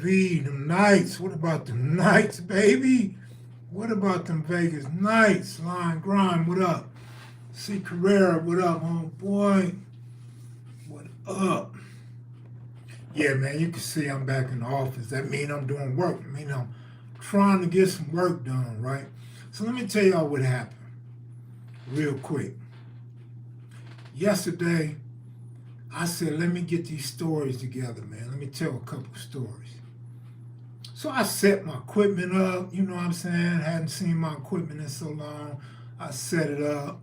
LV, them Knights. What about them Knights, baby? What about them Vegas Knights? Line Grime, what up? C. Carrera, what up, homeboy? What up? Yeah, man, you can see I'm back in the office. That means I'm doing work. I mean, I'm trying to get some work done, right? So let me tell y'all what happened real quick. Yesterday, I said, let me get these stories together, man. Let me tell a couple stories. So I set my equipment up, you know what I'm saying? Hadn't seen my equipment in so long. I set it up,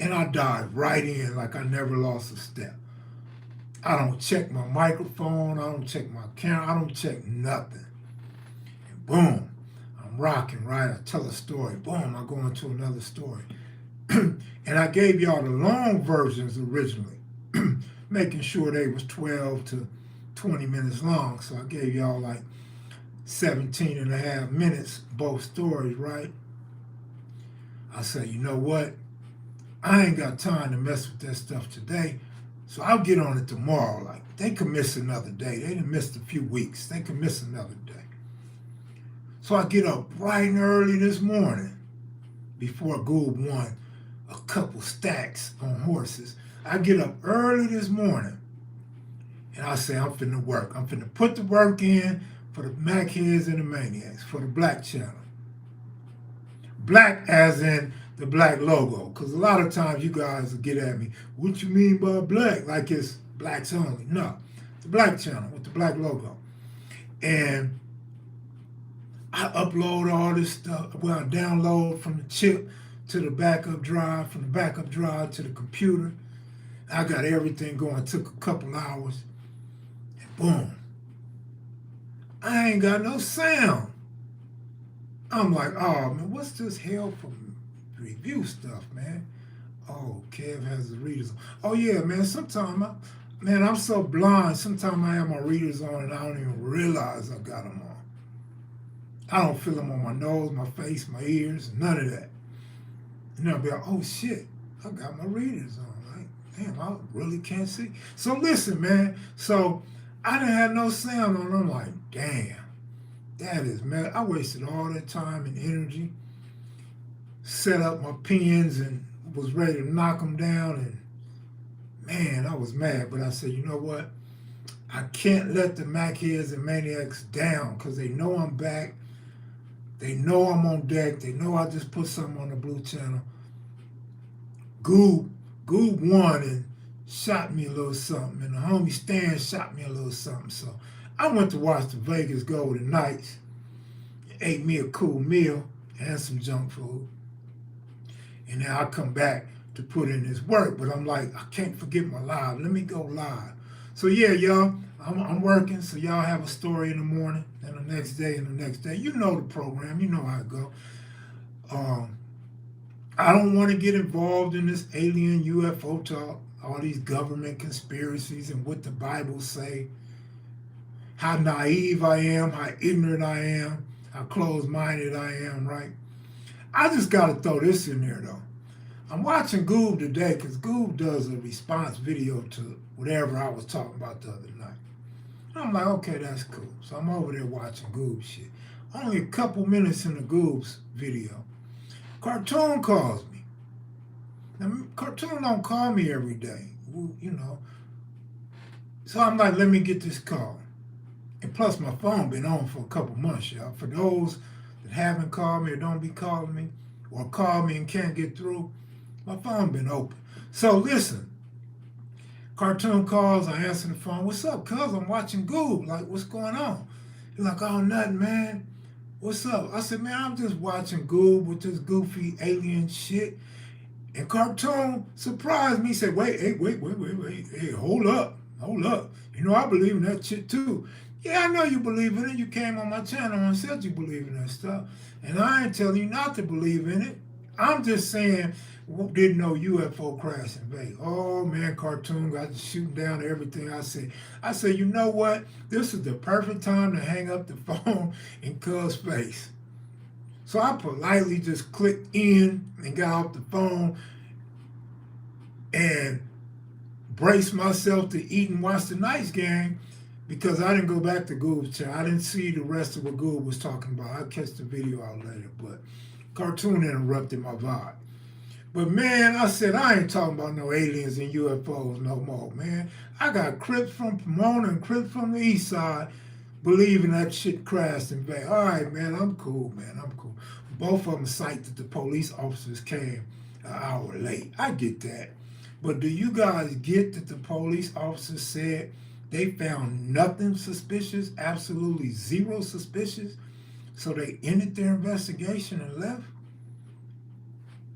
and I dived right in like I never lost a step. I don't check my microphone, I don't check my camera, I don't check nothing. And boom, I'm rocking, right? I tell a story, boom, I go into another story. And I gave y'all the long versions originally, making sure they was 12 to 20 minutes long. So I gave y'all like 17 and a half minutes, both stories, right? I said, you know what? I ain't got time to mess with that stuff today, so I'll get on it tomorrow. Like, they could miss another day. They done missed a few weeks. They could miss another day. So I get up bright and early this morning before Goob won a couple stacks on horses. I get up early this morning and I say, I'm finna work. I'm finna put the work in for the Mac Heads and the Maniacs, for the Black channel. Black as in the black logo, because a lot of times you guys will get at me, what you mean by black? Like it's blacks only. No, the Black channel with the black logo. And I upload all this stuff. Well, I download from the chip to the backup drive, from the backup drive to the computer. I got everything going. It took a couple hours. And boom. I ain't got no sound. I'm like, oh, man, what's this hell from review stuff, man? Oh, Kev has his readers on. Oh, yeah, man, sometimes, I'm so blind. Sometimes I have my readers on and I don't even realize I got them on. I don't feel them on my nose, my face, my ears, none of that. And I'll be like, oh, shit, I got my readers on. Like, damn, I really can't see. So listen, man. So I didn't have no sound on. I'm like, damn. That is mad. I wasted all that time and energy, set up my pins and was ready to knock them down. And man, I was mad. But I said, you know what? I can't let the Mac Heads and Maniacs down because they know I'm back. They know I'm on deck. They know I just put something on the Blue channel. Goob won and shot me a little something. And the homie Stan shot me a little something. So I went to watch the Vegas Golden Knights, ate me a cool meal and some junk food. And then I come back to put in this work, but I'm like, I can't forget my live. Let me go live. So yeah, y'all, I'm working, so y'all have a story in the morning, and the next day, and the next day. You know the program, you know how it go. I don't want to get involved in this alien UFO talk, all these government conspiracies and what the Bible say. How naive I am, how ignorant I am, how closed-minded I am, right? I just got to throw this in there, though. I'm watching Goob today because Goob does a response video to whatever I was talking about the other night. I'm like, okay, that's cool. So I'm over there watching Goob shit. Only a couple minutes in the Goob's video, Cartoon calls me. Now, Cartoon don't call me every day, you know. So I'm like, let me get this call. And plus, my phone been on for a couple months, y'all. For those that haven't called me or don't be calling me, or call me and can't get through, my phone been open. So listen, Cartoon calls, I answer the phone. What's up, cuz? I'm watching Goob. Like, what's going on? He's like, oh, nothing, man. What's up? I said, man, I'm just watching Goob with this goofy alien shit. And Cartoon surprised me. He said, wait, hey, hold up. You know, I believe in that shit too. Yeah, I know you believe in it. You came on my channel and said you believe in that stuff. And I ain't telling you not to believe in it. I'm just saying, didn't know UFO crash in Vegas. Oh, man, Cartoon got to shooting down everything I said. I said, you know what? This is the perfect time to hang up the phone in Cuz's face. So I politely just clicked in and got off the phone and braced myself to eat and watch the Knights game. because I didn't go back to Goob's channel. I didn't see the rest of what Goob was talking about. I'll catch the video out later, but cartoon interrupted my vibe. But man, I said, I ain't talking about no aliens and UFOs no more, man. I got Crips from Pomona and Crips from the east side believing that shit crashed in Vegas. All right, man, I'm cool, man. I'm cool. Both of them cite that the police officers came an hour late. I get that. But do you guys get that the police officers said they found nothing suspicious, absolutely zero suspicious, so they ended their investigation and left?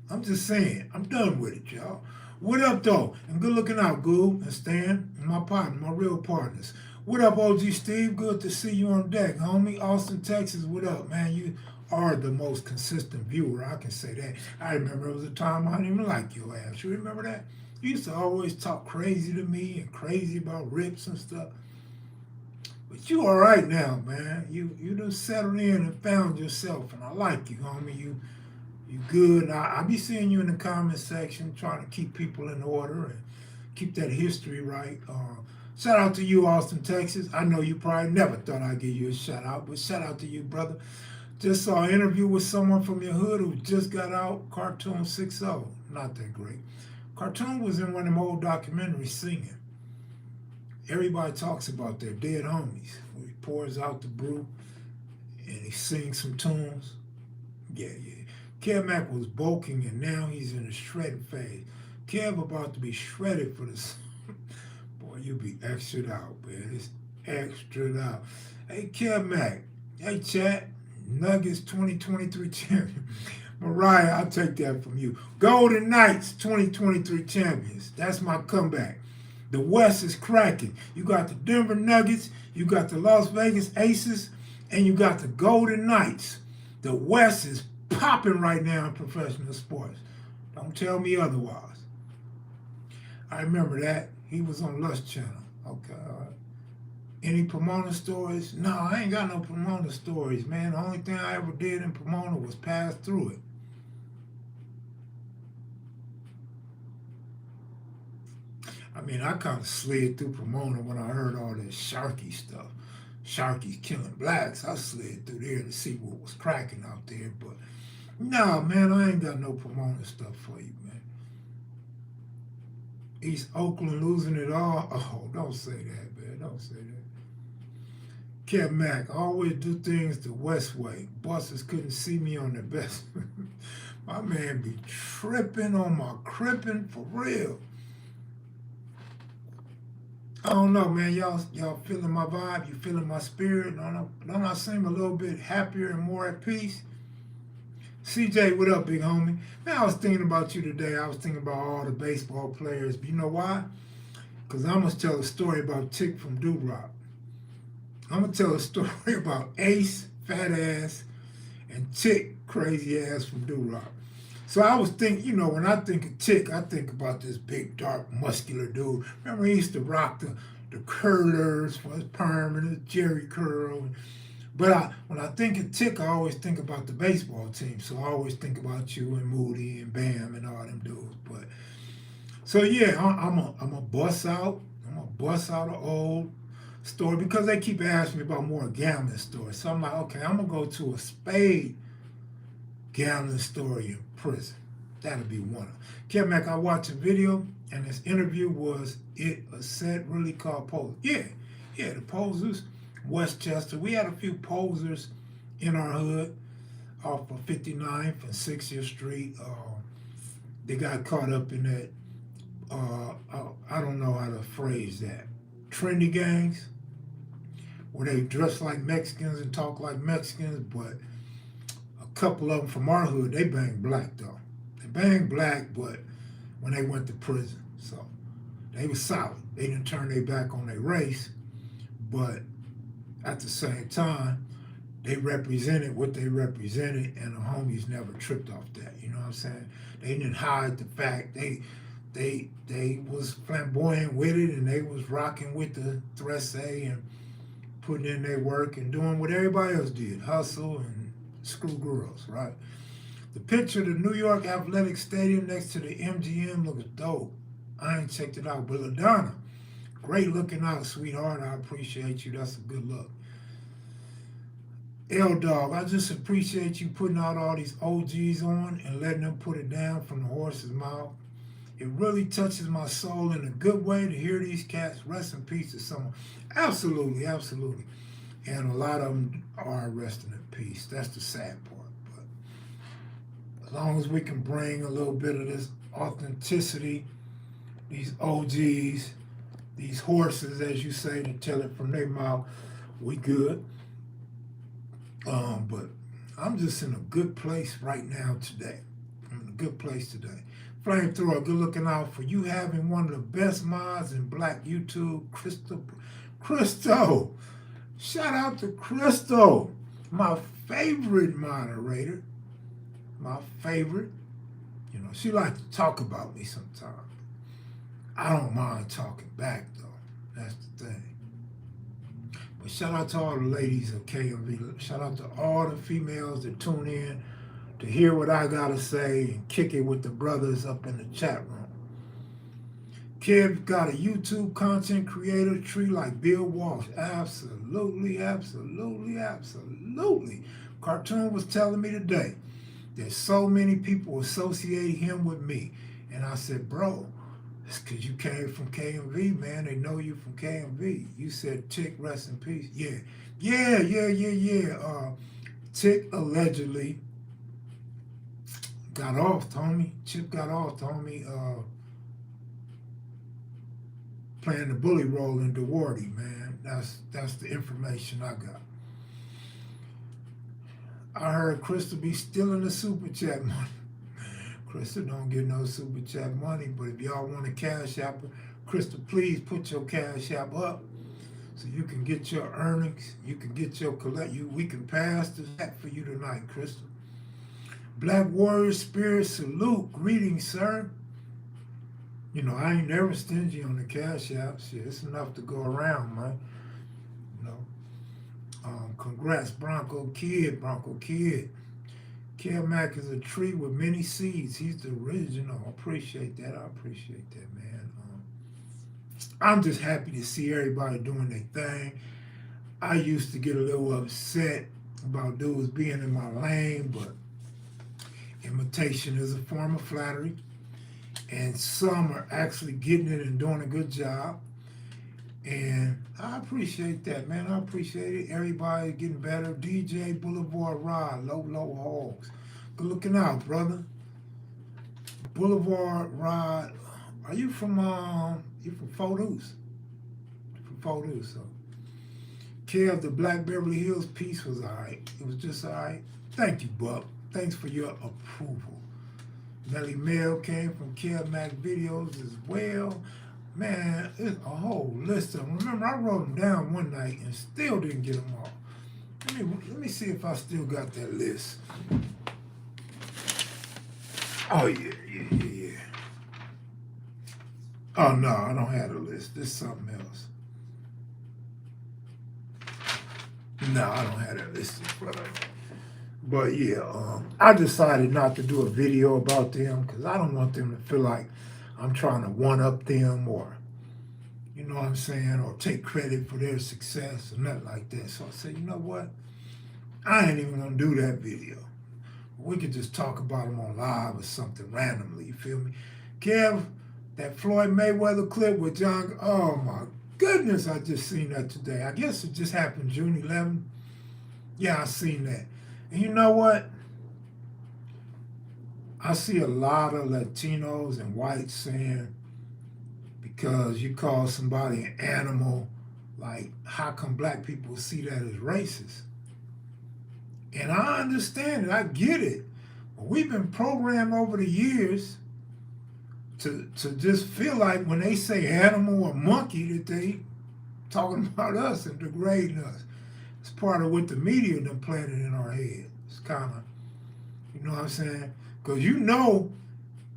I'm just saying, I'm done with it, y'all. What up, though? And good looking out, Goob and Stan, and my partner, my real partners. What up, OG Steve? Good to see you on deck, homie. Austin, Texas, what up, man? You are the most consistent viewer, I can say that. I remember it was a time I didn't even like your ass. You remember that? You used to always talk crazy to me and crazy about rips and stuff. But you all right now, man. You done settled in and found yourself, and I like you, homie. You good. I be seeing you in the comment section trying to keep people in order and keep that history right. Shout out to you, Austin, Texas. I know you probably never thought I'd give you a shout out, but shout out to you, brother. Just saw an interview with someone from your hood who just got out, Cartoon 6-0. Not that great. Cartoon was in one of them old documentaries singing. Everybody talks about their dead homies. He pours out the brew and he sings some tunes. Yeah. Kev Mac was bulking and now he's in a shredding phase. Kev about to be shredded for this. Boy, you be extra'd out, man. It's extra'd out. Hey, Kev Mac. Hey, chat. Nuggets 2023 champion. Mariah, I'll take that from you. Golden Knights 2023 champions. That's my comeback. The West is cracking. You got the Denver Nuggets, you got the Las Vegas Aces, and you got the Golden Knights. The West is popping right now in professional sports. Don't tell me otherwise. I remember that. He was on Lust Channel. Okay, all right. Any Pomona stories? No, I ain't got no Pomona stories, man. The only thing I ever did in Pomona was pass through it. I mean, I kind of slid through Pomona when I heard all this Sharky stuff. Sharky's killing blacks. I slid through there to see what was cracking out there. But, no, man, I ain't got no Pomona stuff for you, man. East Oakland losing it all. Oh, don't say that, man. Don't say that. Kev Mac, always do things the West way. Bosses couldn't see me on the best. My man be tripping on my crippin' for real. I don't know, man. Y'all feeling my vibe? You feeling my spirit? Don't I seem a little bit happier and more at peace? CJ, what up, big homie? Man, I was thinking about you today. I was thinking about all the baseball players. But you know why? Because I'm going to tell a story about Tick from Doo-Rock. I'm going to tell a story about Ace, fat ass, and Tick, crazy ass from Doo-Rock. So I was thinking, when I think of Tick, I think about this big, dark, muscular dude. Remember, he used to rock the curlers for his perm and his Jerry curl. But when I think of Tick, I always think about the baseball team. So I always think about you and Moody and Bam and all them dudes. But so yeah, I'm a bust out. I'm gonna bust out an old story because they keep asking me about more gambling stories. So I'm like, okay, I'm gonna go to a spade gambling story in prison. That'll be one of them. Kev Mac, I watched a video and this interview was it a set really called Posers? Yeah, the Posers. Westchester. We had a few posers in our hood off of 59th and 60th Street. They got caught up in that, I don't know how to phrase that, trendy gangs, where they dress like Mexicans and talk like Mexicans, but a couple of them from our hood, they banged black though. They banged black, but when they went to prison. So they were solid. They didn't turn their back on their race, but at the same time, they represented what they represented, and the homies never tripped off that. You know what I'm saying? They didn't hide the fact they was flamboyant with it, and they was rocking with the thrust and putting in their work and doing what everybody else did, hustle and screw girls, right? The picture of the New York Athletic Stadium next to the MGM looks dope. I ain't checked it out, but LaDonna, Great looking out, sweetheart. I appreciate you. That's a good look. L-Dog, I just appreciate you putting out all these OGs on and letting them put it down from the horse's mouth. It really touches my soul in a good way to hear these cats. Rest in peace to someone. Absolutely, absolutely. And a lot of them are resting in peace. That's the sad part. But as long as we can bring a little bit of this authenticity, these OGs, these horses, as you say, to tell it from their mouth, we good. But I'm just in a good place right now today. I'm in a good place today. Flamethrower, good looking out for you having one of the best mods in Black YouTube, Crystal. Shout out to Crystal, my favorite moderator. My favorite. You know, she likes to talk about me sometimes. I don't mind talking back, though. That's the thing. But shout out to all the ladies of KMV. Shout out to all the females that tune in to hear what I got to say and kick it with the brothers up in the chat room. Kev got a YouTube content creator tree like Bill Walsh. Absolutely, absolutely, absolutely. Cartoon was telling me today that so many people associate him with me. And I said, bro, it's because you came from KMV, man. They know you from KMV. You said Tick, rest in peace. Yeah. Tick allegedly got off, Tommy. Chip got off, Tommy, playing the bully role in DeWardy, man. That's the information I got. I heard Crystal be stealing the super chat money. Crystal don't get no super chat money, but if y'all want a cash app, Crystal, please put your cash app up so you can get your earnings, you can get your we can pass the hat for you tonight, Crystal. Black Warrior Spirit salute, greetings, sir. You know, I ain't never stingy on the cash app. Shit, it's enough to go around, man. You know. Congrats, Bronco Kid. Kev is a tree with many seeds. He's the original. I appreciate that. Man. I'm just happy to see everybody doing their thing. I used to get a little upset about dudes being in my lane, but imitation is a form of flattery. And some are actually getting it and doing a good job. And I appreciate that, man. I appreciate it. Everybody getting better. DJ Boulevard Rod, low hogs. Good looking out, brother. Boulevard Rod. Are you from Footloose? From Footloose, so. Kev, the Black Beverly Hills piece was all right. It was just all right. Thank you, Buck. Thanks for your approval. Nelly Mail came from kevmacvideos as well. Man, it's a whole list of them. Remember, I wrote them down one night and still didn't get them all. Let me see if I still got that list. Oh, yeah. Oh, no, I don't have a list. This is something else. No, I don't have that list in front of me. But, yeah, I decided not to do a video about them because I don't want them to feel like I'm trying to one-up them or, you know what I'm saying, or take credit for their success or nothing like that. So I said, you know what? I ain't even going to do that video. We could just talk about them on live or something randomly, you feel me? Kev, that Floyd Mayweather clip with John, oh my goodness, I just seen that today. I guess it just happened June 11th. Yeah, I seen that. And you know what? I see a lot of Latinos and whites saying, because you call somebody an animal, like, how come black people see that as racist? And I understand it. I get it. But we've been programmed over the years to just feel like when they say animal or monkey that they talking about us and degrading us. It's part of what the media done planted in our head. It's kind of, you know what I'm saying? Because you know,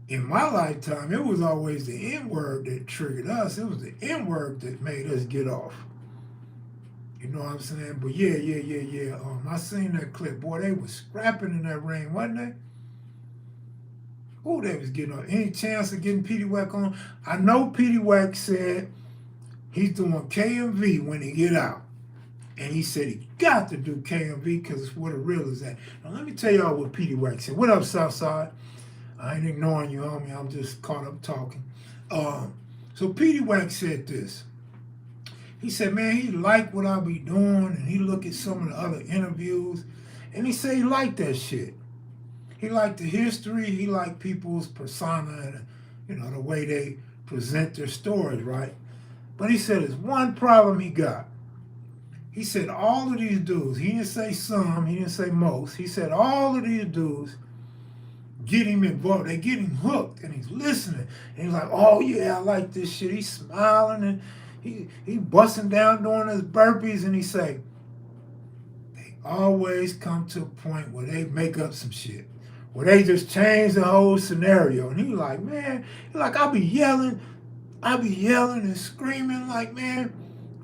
in my lifetime, it was always the N-word that triggered us. It was the N-word that made us get off. You know what I'm saying? But yeah. I seen that clip. Boy, they was scrapping in that ring, wasn't they? Oh, they was getting on. Any chance of getting Petey Wack on? I know Petey Wack said He's doing KMV when he get out. And he said he got to do KMV because it's where the real is at. Now let me tell y'all what Petey Wax said. What up, Southside? I ain't ignoring you, homie. I'm just caught up talking. So Petey Wax said this. He said, man, he liked what I be doing, and he look at some of the other interviews, and he said he liked that shit. He liked the history. He liked people's persona and, the way they present their stories, right? But he said there's one problem he got. He said all of these dudes, he didn't say some, he didn't say most, he said all of these dudes get him involved, they get him hooked, and he's listening, and he's like, oh yeah, I like this shit, he's smiling, and he busting down doing his burpees, and he say, they always come to a point where they make up some shit, where they just change the whole scenario, and he like, man, I be yelling and screaming like, man,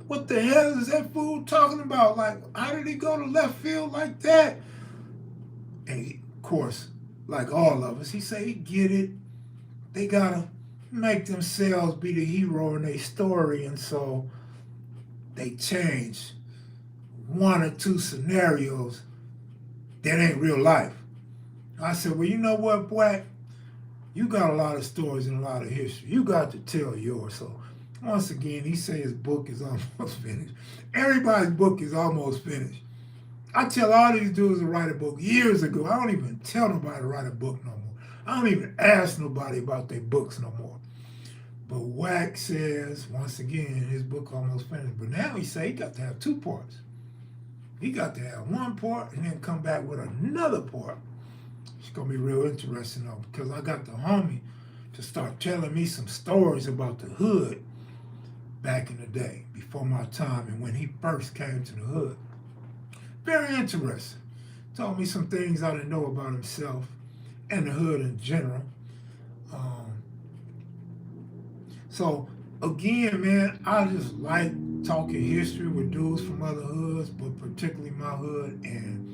what the hell is that fool talking about? Like, how did he go to left field like that? And he, of course, like all of us, he say he get it. They gotta make themselves be the hero in their story, and so they change one or two scenarios that ain't real life. I said, well, you know what, Black? You got a lot of stories and a lot of history. You got to tell yours. So once again, he say his book is almost finished. Everybody's book is almost finished. I tell all these dudes to write a book years ago. I don't even tell nobody to write a book no more. I don't even ask nobody about their books no more. But Wax says, once again, his book almost finished. But now he say he got to have two parts. He got to have one part and then come back with another part. It's going to be real interesting, though, because I got the homie to start telling me some stories about the hood back in the day, before my time, and when he first came to the hood. Very interesting. Told me some things I didn't know about himself and the hood in general. So, again, man, I just like talking history with dudes from other hoods, but particularly my hood and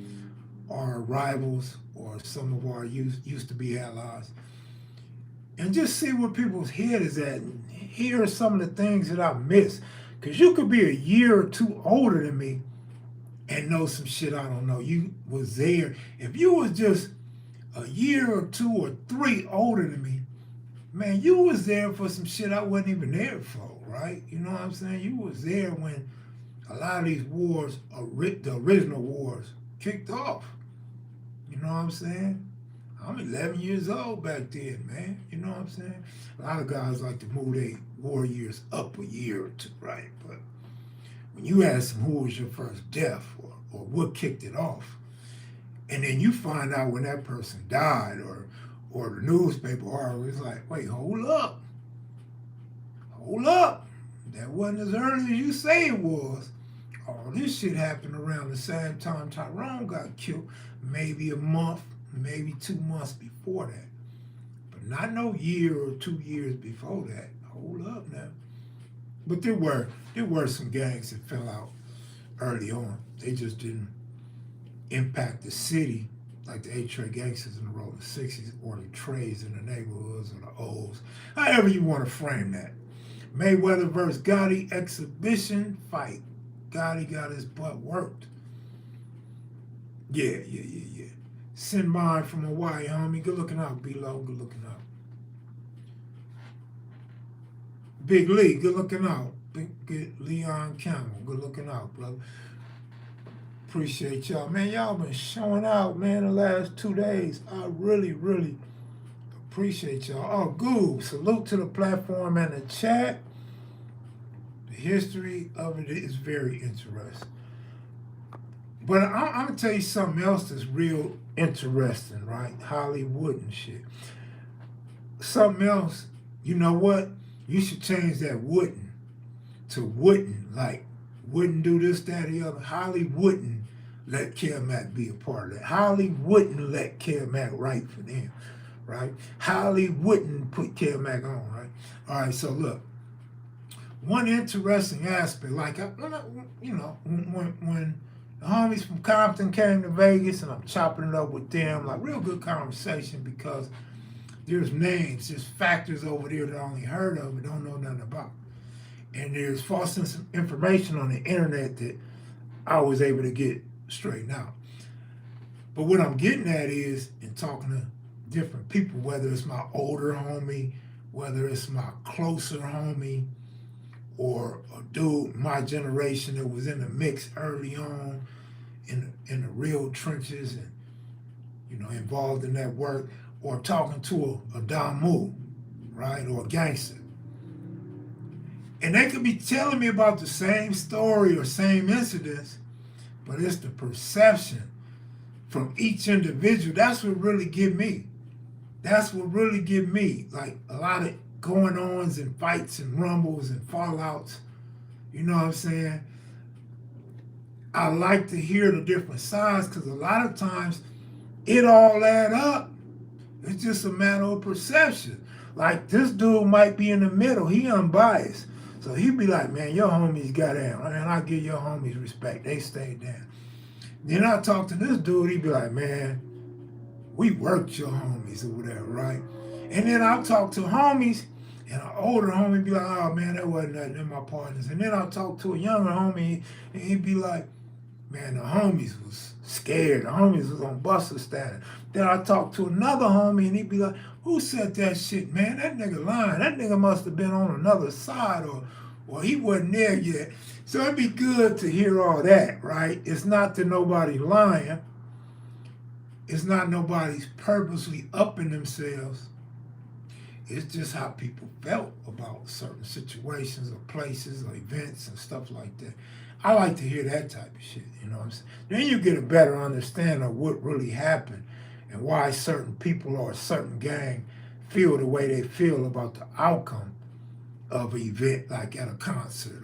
our rivals or some of our used to be allies. And just see where people's head is at and hear some of the things that I miss. Because you could be a year or two older than me and know some shit I don't know. You was there. If you was just a year or two or three older than me, man, you was there for some shit I wasn't even there for, right? You know what I'm saying? You was there when a lot of these wars, the original wars, kicked off. You know what I'm saying? I'm 11 years old back then, man. You know what I'm saying? A lot of guys like to move their war years up a year or two, right? But when you ask them who was your first death or what kicked it off, and then you find out when that person died or the newspaper article, it's like, wait, hold up. That wasn't as early as you say it was. All this shit happened around the same time Tyrone got killed, maybe a month, maybe 2 months before that. But not no year or 2 years before that. Hold up now. But there were some gangs that fell out early on. They just didn't impact the city like the 8-Tray gangsters in the rolling 60s or the Trays in the neighborhoods or the O's. However you want to frame that. Mayweather versus Gotti exhibition fight. Gotti got his butt worked. Yeah. Send mine from Hawaii, homie. Good looking out, B-Lo. Good looking out. Big Lee, good looking out. Big Leon Camel, good looking out, brother. Appreciate y'all. Man, y'all been showing out, man, the last 2 days. I really, really appreciate y'all. Oh, Goob, salute to the platform and the chat. The history of it is very interesting. But I'm going to tell you something else that's real interesting, right? Hollywood and shit. Something else, you know what? You should change that wouldn't to wouldn't. Like, wouldn't do this, that, or the other. Holly wouldn't let Kev be a part of that. Holly wouldn't let Kev write for them, right? Holly wouldn't put Kev on, right? All right, so look. One interesting aspect, like, when the homies from Compton came to Vegas and I'm chopping it up with them, like real good conversation because there's names, there's factors over there that I only heard of and don't know nothing about. And there's false information on the internet that I was able to get straightened out. But what I'm getting at is, in talking to different people, whether it's my older homie, whether it's my closer homie, or a dude my generation that was in the mix early on in the real trenches and involved in that work, or talking to a damu, right, or a gangster. And they could be telling me about the same story or same incidents, but it's the perception from each individual. That's what really get me. That's what really get me. Like a lot of going ons and fights and rumbles and fallouts. You know what I'm saying? I like to hear the different sides because a lot of times it all add up. It's just a matter of perception. Like this dude might be in the middle. He unbiased. So he'd be like, man, your homies got down. And I give your homies respect. They stayed down. Then I talk to this dude. He'd be like, man, we worked your homies or whatever, right? And then I'll talk to homies, and an older homie be like, oh, man, that wasn't nothing in my partners. And then I'll talk to a younger homie, and he'd be like, man, the homies was scared. The homies was on buster status. Then I talk to another homie, and he'd be like, who said that shit, man? That nigga lying. That nigga must have been on another side, or he wasn't there yet. So it'd be good to hear all that, right? It's not that nobody lying. It's not nobody's purposely upping themselves. It's just how people felt about certain situations or places or events and stuff like that. I like to hear that type of shit, you know what I'm saying? Then you get a better understanding of what really happened and why certain people or a certain gang feel the way they feel about the outcome of an event, like at a concert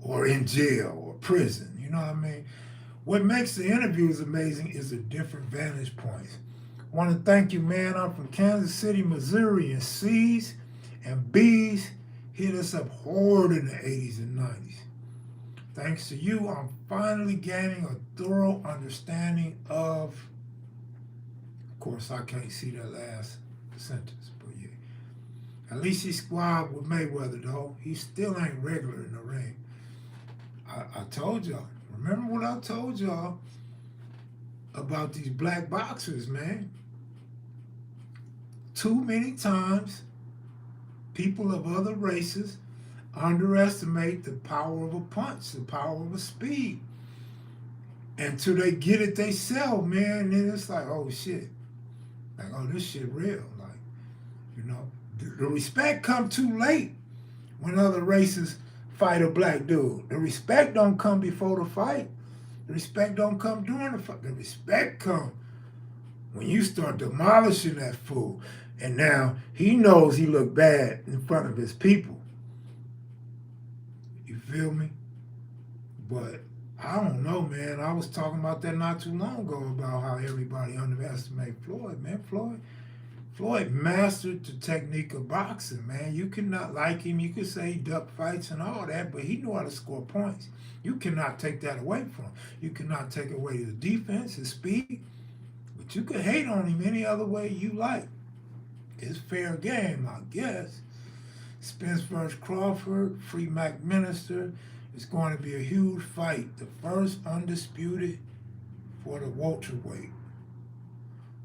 or in jail or prison, you know what I mean? What makes the interviews amazing is the different vantage points. I want to thank you, man. I'm from Kansas City, Missouri, and C's and B's hit us up hard in the 80s and 90s. Thanks to you, I'm finally gaining a thorough understanding of course, I can't see that last sentence, but yeah. At least he squabbled with Mayweather, though. He still ain't regular in the ring. I told y'all. Remember what I told y'all about these black boxers, man? Too many times, people of other races underestimate the power of a punch, the power of a speed. Until they get it they sell, man, and then it's like, oh shit. Like, oh, this shit real. Like, you know, the respect come too late when other races fight a black dude. The respect don't come before the fight. The respect don't come during the fight. The respect come when you start demolishing that fool. And now he knows he looked bad in front of his people. You feel me? But I don't know, man. I was talking about that not too long ago about how everybody underestimated Floyd, man. Floyd mastered the technique of boxing, man. You cannot like him. You could say he duck fights and all that, but he knew how to score points. You cannot take that away from him. You cannot take away his defense, his speed, but you could hate on him any other way you like. It's fair game, I guess. Spence versus Crawford, free Mac Minister. It's going to be a huge fight. The first undisputed for the welterweight.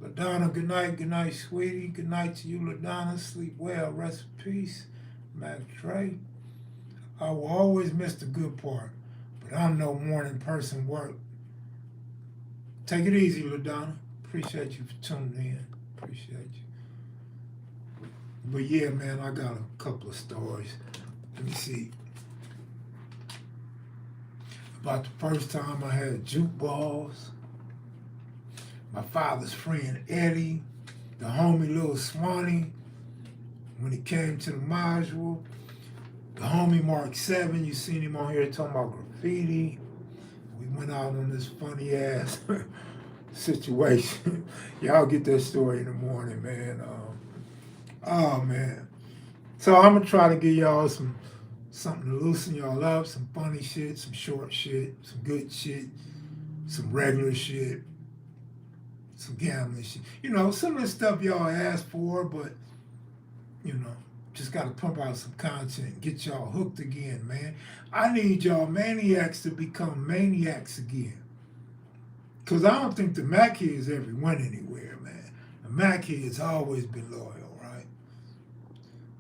LaDonna, good night, sweetie. Good night to you, LaDonna. Sleep well, rest in peace. Mac Trey. I will always miss the good part, but I'm no morning person work. Take it easy, LaDonna. Appreciate you for tuning in. Appreciate you. But yeah, man, I got a couple of stories. Let me see. About the first time I had juke balls. My father's friend Eddie, the homie Lil Swanee, when he came to the module. The homie Mark 7, you seen him on here talking about graffiti. We went out on this funny ass situation. Y'all get that story in the morning, man. Oh man. So I'm gonna try to give y'all something to loosen y'all up, some funny shit, some short shit, some good shit, some regular shit, some gambling shit. You know, some of the stuff y'all asked for, but, you know, Just got to pump out some content, get y'all hooked again, man. I need y'all maniacs to become maniacs again. Because I don't think the Mac Heads ever went anywhere, man. The Mac Heads always been loyal, right?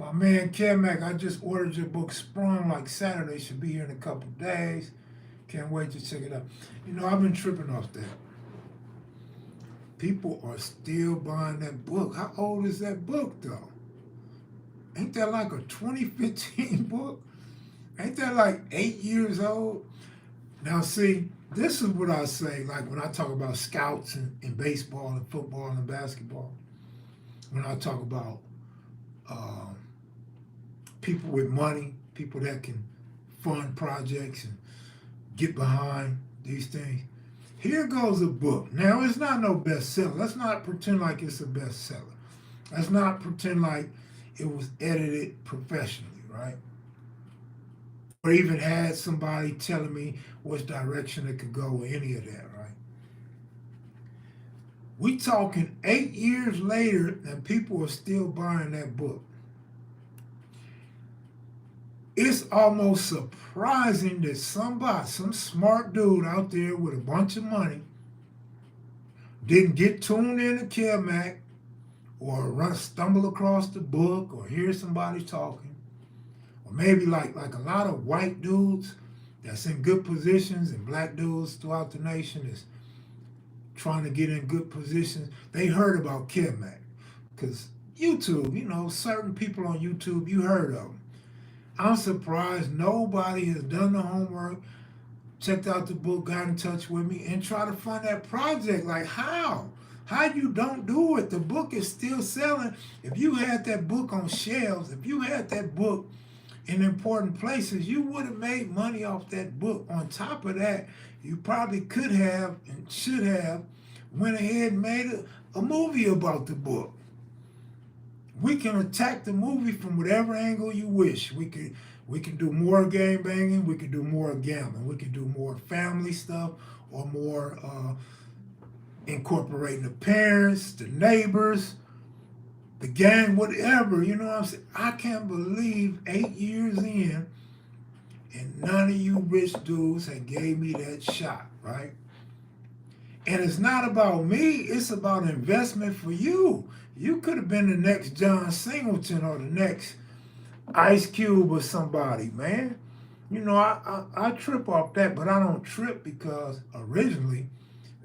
My man Kev Mac, I just ordered your book Sprung like Saturday. Should be here in a couple days. Can't wait to check it out. You know, I've been tripping off that. People are still buying that book. How old is that book, though? Ain't that like a 2015 book? Ain't that like 8 years old? Now, see, this is what I say, like when I talk about scouts in baseball and football and basketball, when I talk about people with money, people that can fund projects and get behind these things. Here goes a book. Now, it's not no bestseller. Let's not pretend like it's a bestseller. Let's not pretend like it was edited professionally, right? Or even had somebody telling me which direction it could go or any of that, right? We talking 8 years later and people are still buying that book. It's almost surprising that somebody, some smart dude out there with a bunch of money, didn't get tuned in to Kev Mac or stumble across the book or hear somebody talking. Or maybe like a lot of white dudes that's in good positions and black dudes throughout the nation is trying to get in good positions. They heard about Kev Mac because YouTube, you know, certain people on YouTube, you heard of them. I'm surprised nobody has done the homework, checked out the book, got in touch with me, and try to fund that project. Like, how? How you don't do it? The book is still selling. If you had that book on shelves, if you had that book in important places, you would have made money off that book. On top of that, you probably could have and should have went ahead and made a movie about the book. We can attack the movie from whatever angle you wish. We can do more game banging. We can do more gambling. We can do more family stuff or more incorporating the parents, the neighbors, the gang, whatever. You know what I'm saying? I can't believe 8 years in and none of you rich dudes had gave me that shot, right? And it's not about me. It's about investment for you. You could have been the next John Singleton or the next Ice Cube or somebody, man. You know, I trip off that, but I don't trip because originally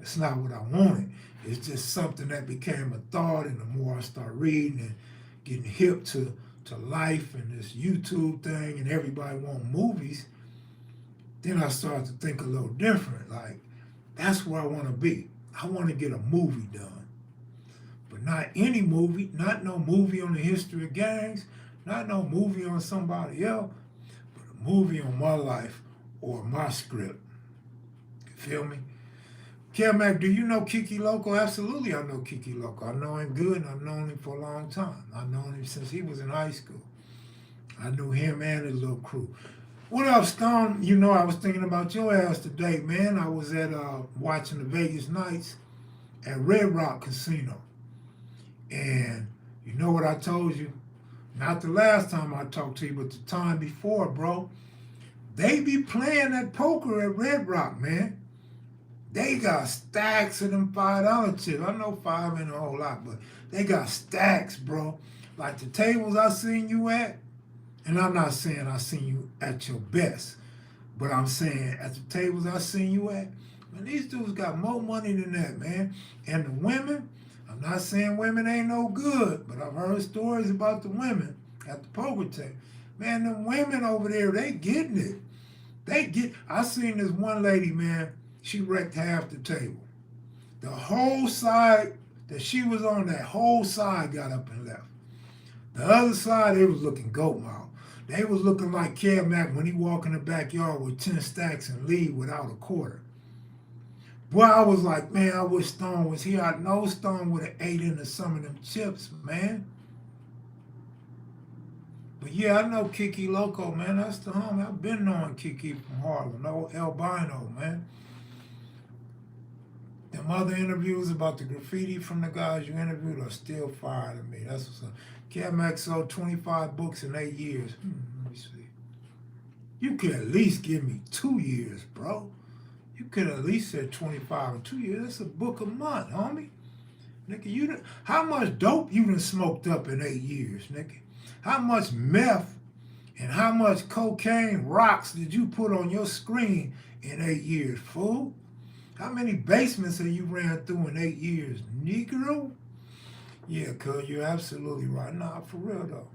it's not what I wanted. It's just something that became a thought, and the more I start reading and getting hip to life and this YouTube thing and everybody want movies, then I start to think a little different. Like, that's where I want to be. I want to get a movie done. But not any movie, not no movie on the history of gangs, not no movie on somebody else, but a movie on my life or my script. You feel me? Kev Mac, do you know Kiki Loco? Absolutely, I know Kiki Loco. I know him good, and I've known him for a long time. I've known him since he was in high school. I knew him and his little crew. What up, Stone? You know, I was thinking about your ass today, man. I was at watching the Vegas Knights at Red Rock Casino. And you know what I told you? Not the last time I talked to you, but the time before, bro. They be playing that poker at Red Rock, man. They got stacks of them $5 chips. I know 5 ain't a whole lot, but they got stacks, bro. Like the tables I seen you at, and I'm not saying I seen you at your best, but I'm saying at the tables I seen you at, man, these dudes got more money than that, man. And the women, I'm not saying women ain't no good, but I've heard stories about the women at the poker table. Man, them women over there, they getting it. I seen this one lady, man, she wrecked half the table. The whole side that she was on, that whole side got up and left. The other side, they was looking goat mouth. They was looking like Kev Mac when he walk in the backyard with 10 stacks and leave without a quarter. Boy, I was like, man, I wish Stone was here. I know Stone would have ate into some of them chips, man. But yeah, I know Kiki Loco, man. That's the homie. I've been knowing Kiki from Harlem. No albino, man. Them other interviews about the graffiti from the guys you interviewed are still fire to me. That's what's up. Kev Mac sold 25 books in 8 years. Let me see. You could at least give me 2 years, bro. You could at least said 25 in 2 years. That's a book a month, homie. Nigga, how much dope you done smoked up in 8 years, nigga? How much meth and how much cocaine rocks did you put on your screen in 8 years, fool? How many basements have you ran through in 8 years, Negro? Yeah, cuz you're absolutely right. Nah, for real though.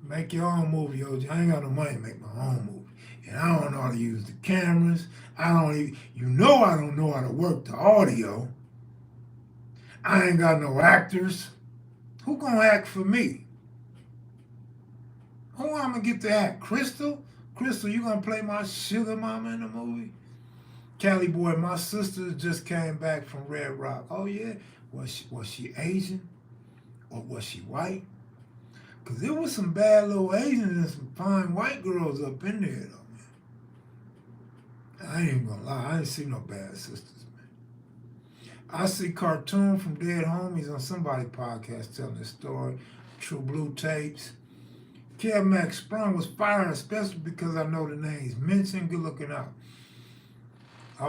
Make your own movie, OG. I ain't got no money to make my own movie. And I don't know how to use the cameras. I don't know how to work the audio. I ain't got no actors. Who gonna act for me? Who I'm gonna get to act? Crystal? Crystal, you gonna play my sugar mama in the movie? Cali boy, my sister just came back from Red Rock. Oh yeah? Was she Asian? Or was she white? Because there was some bad little Asians and some fine white girls up in there, though, man. I ain't even gonna lie. I ain't see no bad sisters, man. I see Cartoon from Dead Homies on somebody's podcast telling this story. True Blue Tapes. Kev Mac Sprung was fired, especially because I know the names mentioned. Good looking out. I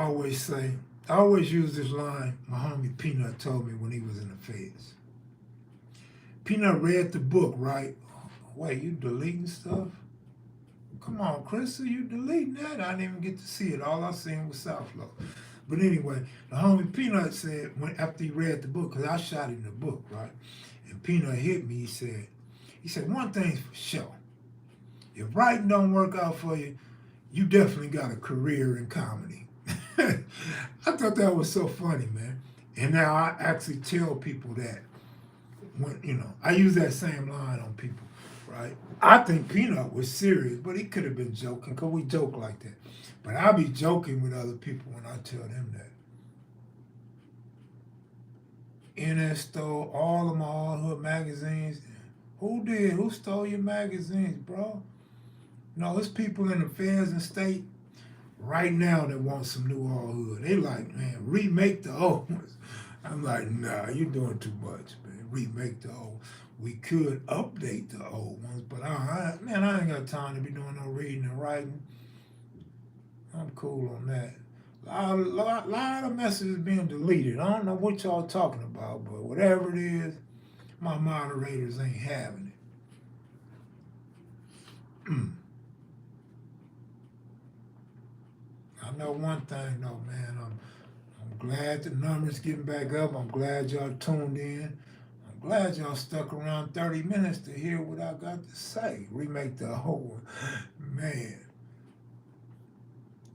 always use this line my homie Peanut told me when he was in the feds. Peanut read the book, right? Wait, you deleting stuff? Come on, Crystal, you deleting that? I didn't even get to see it. All I seen was Southflow. But anyway, the homie Peanut said, after he read the book, because I shot him the book, right? And Peanut hit me, he said, one thing's for sure. If writing don't work out for you, you definitely got a career in comedy. I thought that was so funny, man. And now I actually tell people that. When, I use that same line on people, right? I think Peanut was serious, but he could have been joking, because we joke like that. But I be joking with other people when I tell them that. NS stole all of my All Hood magazines. Who did? Who stole your magazines, bro? No, it's people in the feds and state right now that want some new All Hood. They like, man, remake the old ones. I'm like, nah, you're doing too much, man. Remake the old. We could update the old ones, but I ain't got time to be doing no reading and writing. I'm cool on that. A lot of messages being deleted. I don't know what y'all talking about, but whatever it is, my moderators ain't having it. I know one thing though, man. I'm glad the numbers getting back up. I'm glad y'all tuned in. I'm glad y'all stuck around 30 minutes to hear what I got to say. Remake the whole man.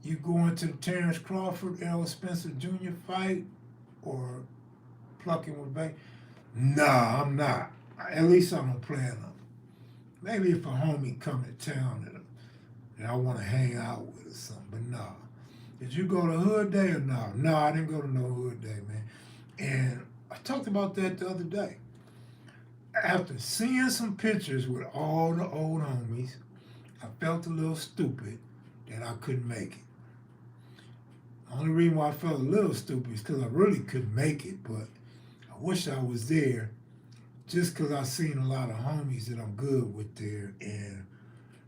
You going to the Terrence Crawford, Errol Spencer Jr. fight or plucking with Bay? Nah, I'm not. At least I don't plan on. Maybe if a homie come to town that I want to hang out with or something, but nah. Did you go to Hood Day or no? No, I didn't go to no Hood Day, man. And I talked about that the other day. After seeing some pictures with all the old homies, I felt a little stupid that I couldn't make it. The only reason why I felt a little stupid is because I really couldn't make it, but I wish I was there just because I seen a lot of homies that I'm good with there, and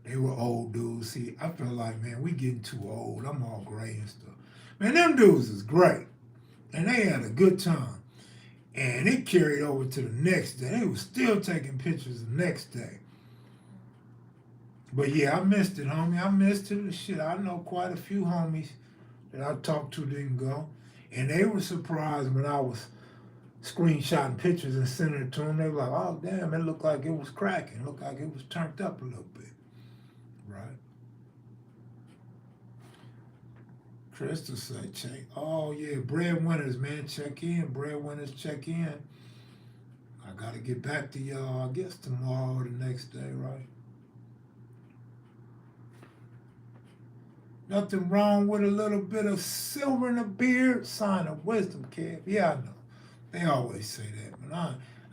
they were old dudes. See, I felt like, man, we getting too old. I'm all gray and stuff. Man, them dudes is great. And they had a good time. And it carried over to the next day. They was still taking pictures the next day. But yeah, I missed it, homie. I missed it. Shit, I know quite a few homies that I talked to didn't go. And they were surprised when I was screenshotting pictures and sending it to them. They were like, oh, damn, it looked like it was cracking. It looked like it was turned up a little bit. Right? Crystal said, check. Oh, yeah, breadwinners, man, check in. Breadwinners, check in. I got to get back to y'all, I guess, tomorrow or the next day, right? Nothing wrong with a little bit of silver in the beard. Sign of wisdom, Kev. Yeah, I know. They always say that, but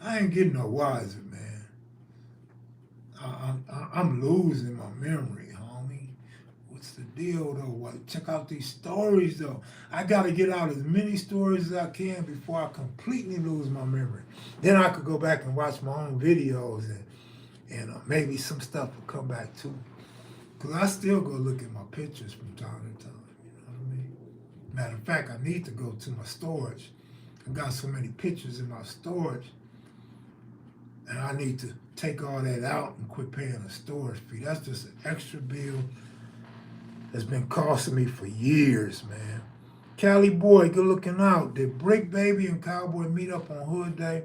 I ain't getting no wiser, man. I'm losing my memory, homie. what's the deal though? What? Check out these stories though. I got to get out as many stories as I can before I completely lose my memory. Then I could go back and watch my own videos and maybe some stuff will come back too. Because I still go look at my pictures from time to time. You know what I mean? Matter of fact, I need to go to my storage. I got so many pictures in my storage, and I need to take all that out and quit paying a storage fee. That's just an extra bill that's been costing me for years, man. Cali boy, good looking out. Did Brick Baby and Cowboy meet up on Hood Day?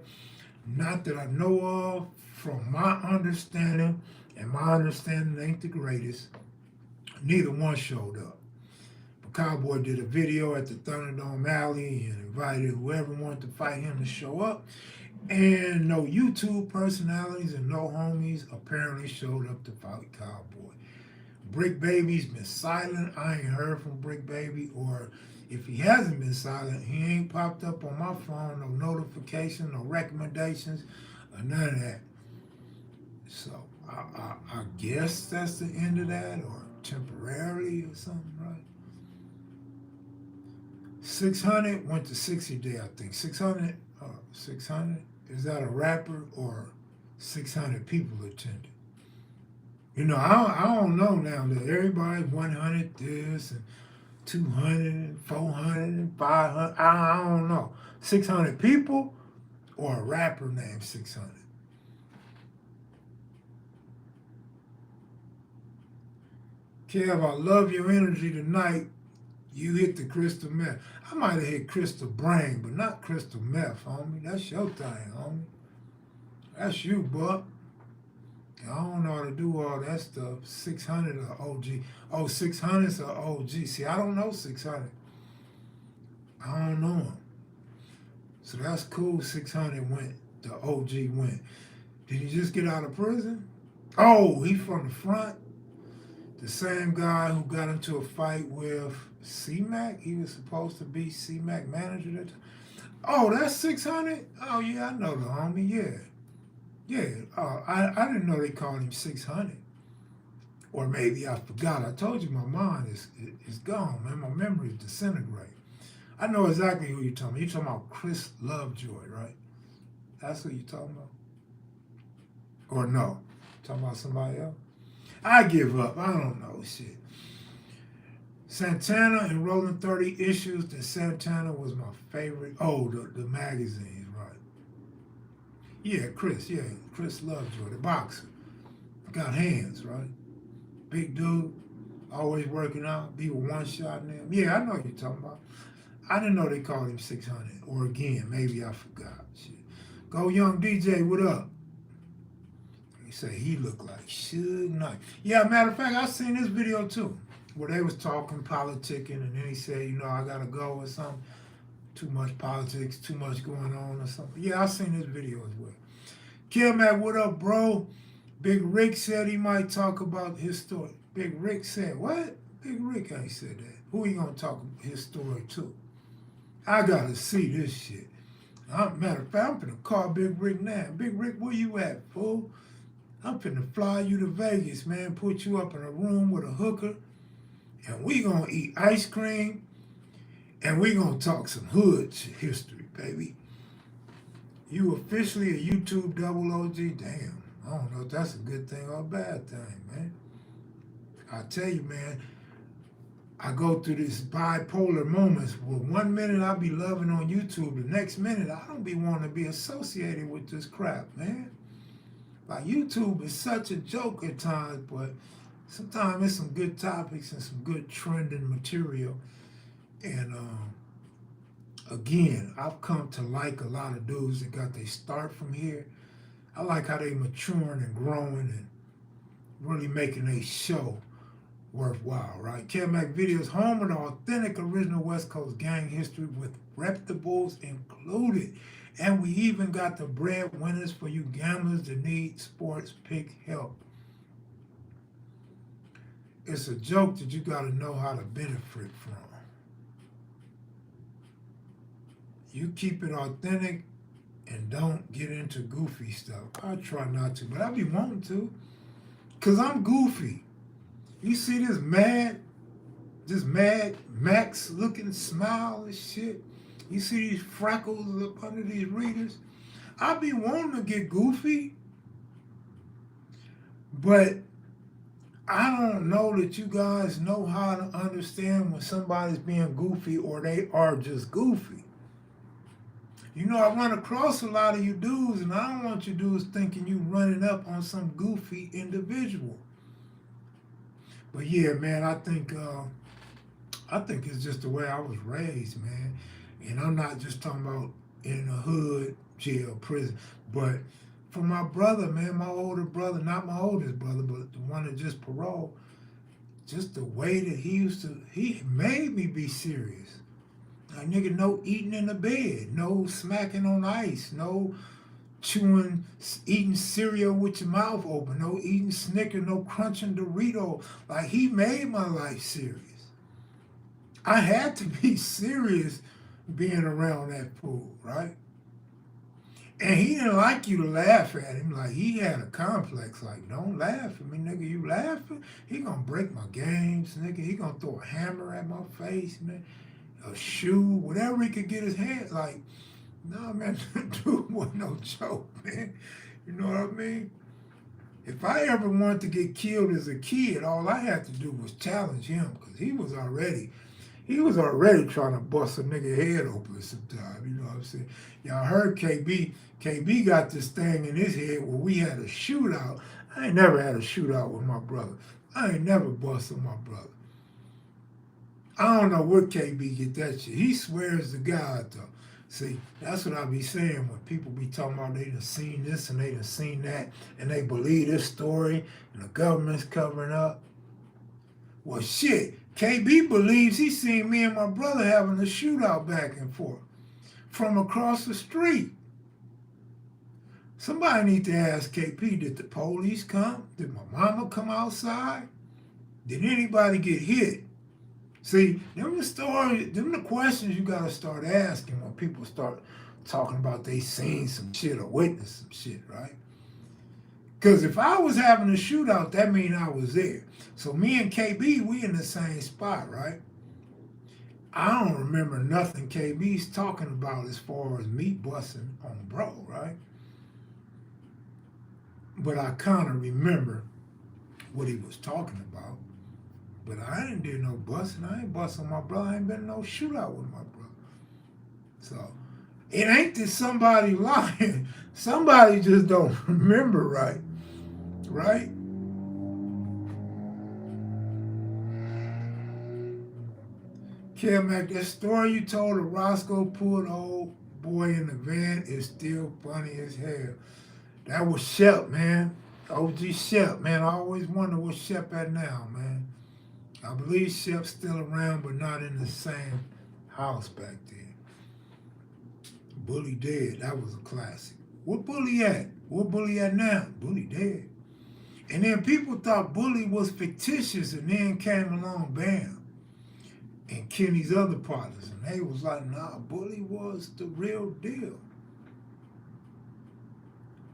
Not that I know of. From my understanding, and my understanding ain't the greatest, neither one showed up. But Cowboy did a video at the Thunderdome Alley and invited whoever wanted to fight him to show up. And no YouTube personalities and no homies apparently showed up to fight Cowboy. Brick Baby's been silent. I ain't heard from Brick Baby, or if he hasn't been silent, he ain't popped up on my phone, no notification, no recommendations, or none of that. So I guess that's the end of that, or temporarily or something, right? 600 went to 60 Day, I think. 600, is that a rapper or 600 people attended? You know, I don't know now that everybody's 100 this and 200 and 400 and 500. I don't know. 600 people or a rapper named 600? Kev, I love your energy tonight. You hit the crystal meth. I might have hit crystal brain, but not crystal meth, homie. That's your thing, homie. That's you, Buck. I don't know how to do all that stuff. 600 or OG. Oh, 600's or OG. See, I don't know 600. I don't know him. So that's cool. 600 went. The OG went. Did he just get out of prison? Oh, he from the front? The same guy who got into a fight with C-Mac? He was supposed to be C-Mac manager. Oh, that's 600? Oh, yeah, I know the homie, yeah. Yeah, I didn't know they called him 600. Or maybe I forgot. I told you my mind is gone, man. My memory is disintegrating. I know exactly who you're talking about. You're talking about Chris Lovejoy, right? That's who you're talking about? Or no? Talking about somebody else? I give up. I don't know shit. Santana and Rolling 30 Issues. That Santana was my favorite. Oh, the magazines, right? Yeah, Chris Lovejoy, the boxer. Got hands, right? Big dude, always working out, be with one shot in him. Yeah, I know what you're talking about. I didn't know they called him 600. Or again, maybe I forgot. Shit. Go Young DJ, what up? He said he looked like Suge Knight. Yeah, matter of fact, I seen this video too, where they was talking politicking, and then he said, you know, I gotta go or something. Too much politics, too much going on or something. Yeah, I seen this video as well. Kevmac, what up, bro? Big Rick said he might talk about his story. Big Rick said, what? Big Rick ain't said that. Who he gonna talk his story to? I gotta see this shit. Matter of fact, I'm finna call Big Rick now. Big Rick, where you at, fool? I'm finna fly you to Vegas, man. Put you up in a room with a hooker, and we gonna eat ice cream, and we gonna talk some hood history, baby. You officially a YouTube double OG? Damn, I don't know if that's a good thing or a bad thing, man. I tell you, man, I go through these bipolar moments where 1 minute I be loving on YouTube, the next minute I don't be wanting to be associated with this crap, man. Like, YouTube is such a joke at times, but sometimes it's some good topics and some good trending material. And again, I've come to like a lot of dudes that got their start from here. I like how they maturing and growing and really making a show worthwhile, right? kevmacvideos, home of the authentic original West Coast gang history with reputables included. And we even got the breadwinners for you gamblers that need sports pick help. It's a joke that you got to know how to benefit from. You keep it authentic and don't get into goofy stuff. I try not to, but I be wanting to, because I'm goofy. You see this mad Just Mad Max looking smile and shit. You see these freckles up under these readers. I be wanting to get goofy, but I don't know that you guys know how to understand when somebody's being goofy or they are just goofy. You know, I run across a lot of you dudes, and I don't want you dudes thinking you running up on some goofy individual. But yeah, man, I think it's just the way I was raised, man. And I'm not just talking about in a hood, jail, prison, but for my brother, man, my older brother, not my oldest brother, but the one that just paroled, just the way that he made me be serious. Like, nigga, no eating in the bed, no smacking on ice, no eating cereal with your mouth open, no eating Snickers, no crunching Dorito. Like, he made my life serious. I had to be serious being around that fool, right? And he didn't like you to laugh at him. Like, he had a complex. Like, don't laugh at me, nigga. You laughing? He gonna break my games, nigga. He gonna throw a hammer at my face, man. A shoe, whatever he could get his hands. Like, no, man, dude wasn't no joke, man. You know what I mean? If I ever wanted to get killed as a kid, all I had to do was challenge him, because he was already trying to bust a nigga head open sometime. You know what I'm saying? Y'all heard KB. KB got this thing in his head where we had a shootout. I ain't never had a shootout with my brother. I ain't never busted my brother. I don't know where KB get that shit. He swears to God, though. See, that's what I be saying when people be talking about they done seen this and they done seen that, and they believe this story and the government's covering up. Well, shit, KB believes he seen me and my brother having a shootout back and forth from across the street. Somebody need to ask KP, did the police come? Did my mama come outside? Did anybody get hit? See, them the stories, them the questions you gotta start asking when people start talking about they seen some shit or witnessed some shit, right? Because if I was having a shootout, that means I was there. So me and KB, we in the same spot, right? I don't remember nothing KB's talking about as far as me busting on bro, right? But I kind of remember what he was talking about. But I ain't did no busting. I ain't busting my brother. I ain't been in no shootout with my brother. So it ain't that somebody lying. Somebody just don't remember right. Right? Mac, that story you told of Roscoe pulled old boy in the van is still funny as hell. That was Shep, man. OG Shep, man. I always wonder where Shep at now, man. I believe Shep's still around, but not in the same house back then. Bully dead. That was a classic. Where Bully at? Where Bully at now? Bully dead. And then people thought Bully was fictitious, and then came along Bam and Kenny's other partners, and they was like, nah, Bully was the real deal.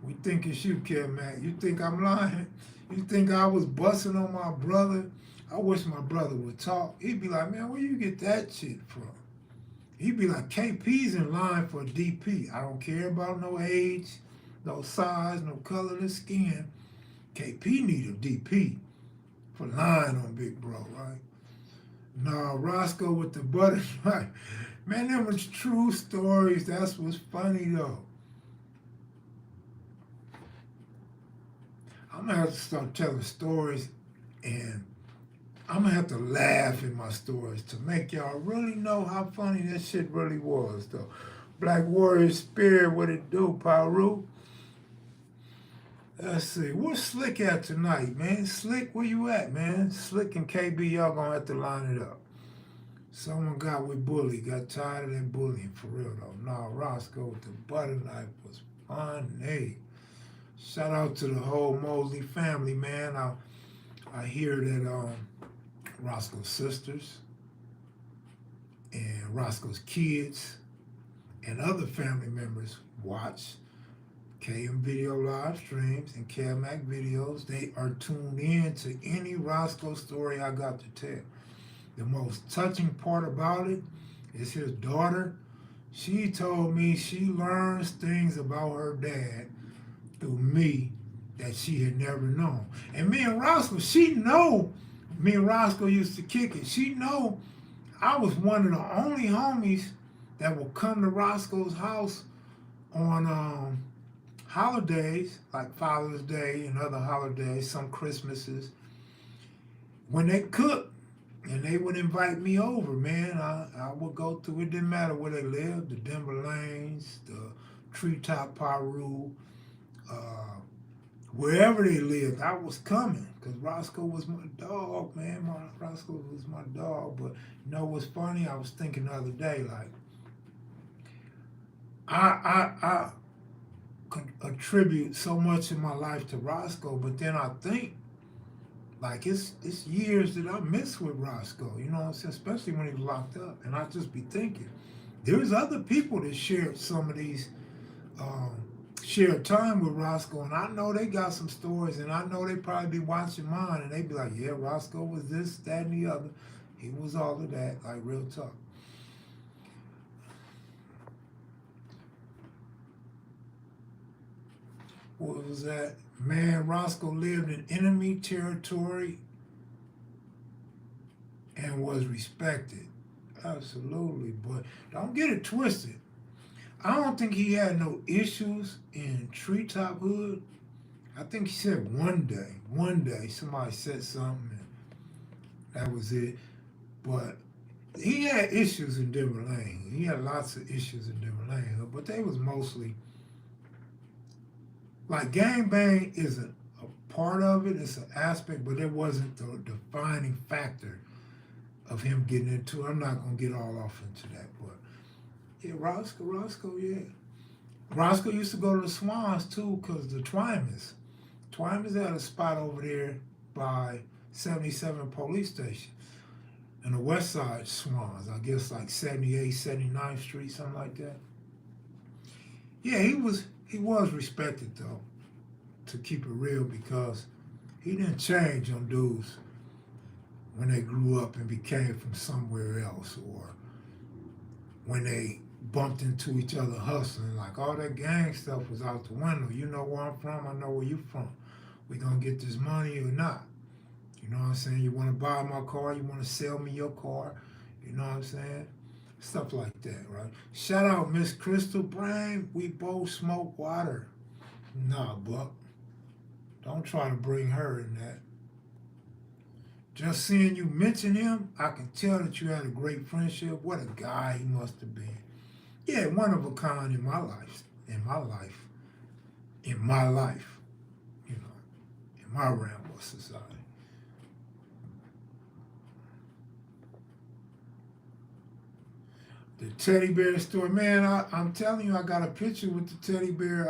We think it's you, Mac. You think I'm lying? You think I was busting on my brother? I wish my brother would talk. He'd be like, man, where you get that shit from? He'd be like, KP's in line for a DP. I don't care about no age, no size, no color of the skin. KP need a DP for lying on Big Bro, right? Nah, Roscoe with the butterfly. Man, them was true stories. That's what's funny, though. I'm going to have to start telling stories, and I'm going to have to laugh in my stories to make y'all really know how funny that shit really was, though. Black Warrior Spirit, what it do, Pyru? Let's see. Where's Slick at tonight, man? Slick, where you at, man? Slick and KB, y'all gonna have to line it up. Someone got with Bully, got tired of that bullying, for real, though. Nah, Roscoe with the butter knife was funny. Shout out to the whole Mosley family, man. I hear that Roscoe's sisters and Roscoe's kids and other family members watch KM Video live streams and KevMacvideos. They are tuned in to any Roscoe story I got to tell. the most touching part about it is his daughter. She told me she learns things about her dad through me that she had never known. And me and Roscoe, she know me and Roscoe used to kick it. She know I was one of the only homies that will come to Roscoe's house on holidays, like Father's Day and other holidays, some Christmases, when they cook, and they would invite me over, man. I would go through, it didn't matter where they lived, the Denver Lanes, the Treetop Paru, wherever they lived, I was coming, because Roscoe was my dog, man. Roscoe was my dog. But you know what's funny? I was thinking the other day, like, I attribute so much in my life to Roscoe, but then I think, like, it's years that I miss with Roscoe, you know what I'm saying? Especially when he was locked up. And I just be thinking, there's other people that shared some of these, shared time with Roscoe, and I know they got some stories, and I know they probably be watching mine, and they be like, yeah, Roscoe was this, that, and the other. He was all of that, like, real talk. What was that? Man, Roscoe lived in enemy territory and was respected. Absolutely, but don't get it twisted. I don't think he had no issues in Treetop Hood. I think he said one day somebody said something and that was it. But he had issues in Denver Lane. He had lots of issues in Denver Lane, but they was mostly, like, gangbang isn't a part of it, it's an aspect, but it wasn't the defining factor of him getting into it. I'm not going to get all off into that, but yeah, Roscoe, yeah. Roscoe used to go to the Swans too, because the Twymans had a spot over there by 77 police station and the West Side Swans, I guess like 78, 79th Street, something like that. Yeah, he was respected though, to keep it real, because he didn't change on dudes when they grew up and became from somewhere else, or when they bumped into each other hustling. Like, all that gang stuff was out the window. You know where I'm from, I know where you from. We gonna get this money or not? You know what I'm saying? You wanna buy my car, you wanna sell me your car, you know what I'm saying? Stuff like that, right? Shout out Miss Crystal Brain. We both smoke water. Nah, Buck. Don't try to bring her in that. Just seeing you mention him, I can tell that you had a great friendship. What a guy he must have been. Yeah, one of a kind in my life, you know, in my realm of society. The teddy bear story, man, I'm telling you, I got a picture with the teddy bear.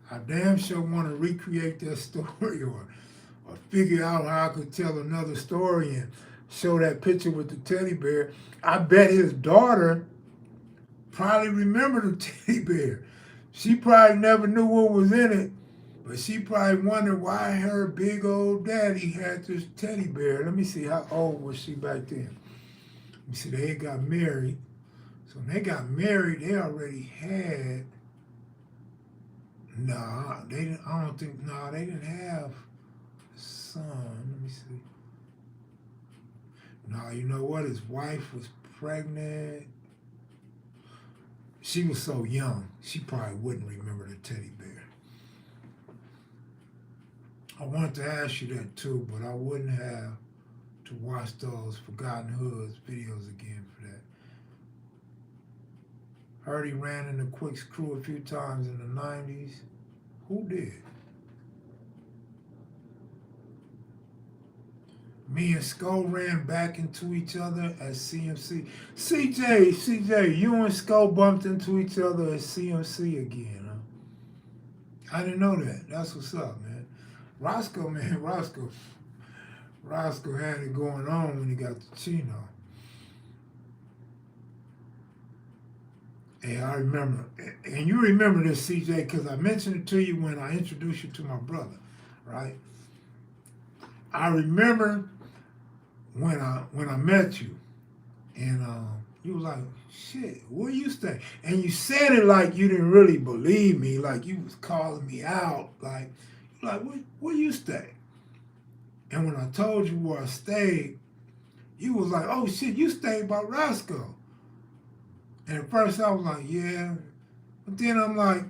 I damn sure want to recreate that story, or figure out how I could tell another story and show that picture with the teddy bear. I bet his daughter probably remembered the teddy bear. She probably never knew what was in it, but she probably wondered why her big old daddy had this teddy bear. Let me see, how old was she back then? Let me see, they got married. So when they got married, they already had, they didn't have a son. Let me see. No, you know what? His wife was pregnant. She was so young, she probably wouldn't remember the teddy bear. I wanted to ask you that too, but I wouldn't have to watch those Forgotten Hoods videos again for that. Heard he ran into Quick's crew a few times in the 90s. Who did? Me and Skull ran back into each other at CMC. CJ, you and Skull bumped into each other at CMC again, huh? I didn't know that. That's what's up, man. Roscoe had it going on when he got to Chino. Hey, I remember, and you remember this, CJ, because I mentioned it to you when I introduced you to my brother, right? I remember when I met you, And you was like, shit, where you stay? And you said it like you didn't really believe me, like you was calling me out, like where you stay? And when I told you where I stayed, you was like, oh shit, you stayed by Roscoe. And at first I was like, yeah. But then I'm like,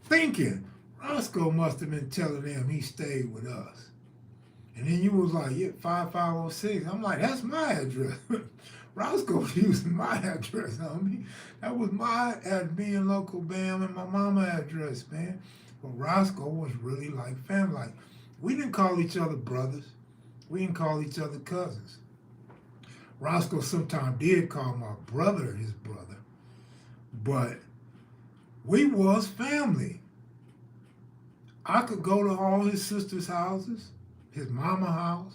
thinking, Roscoe must have been telling them he stayed with us. And then you was like, yeah, 5506. I'm like, that's my address. Roscoe used my address on me. That was my at being local Bam and my mama address, man. But Roscoe was really like family. Like, we didn't call each other brothers. We didn't call each other cousins. Roscoe sometimes did call my brother his brother. But we was family. I could go to all his sisters' houses, his mama house,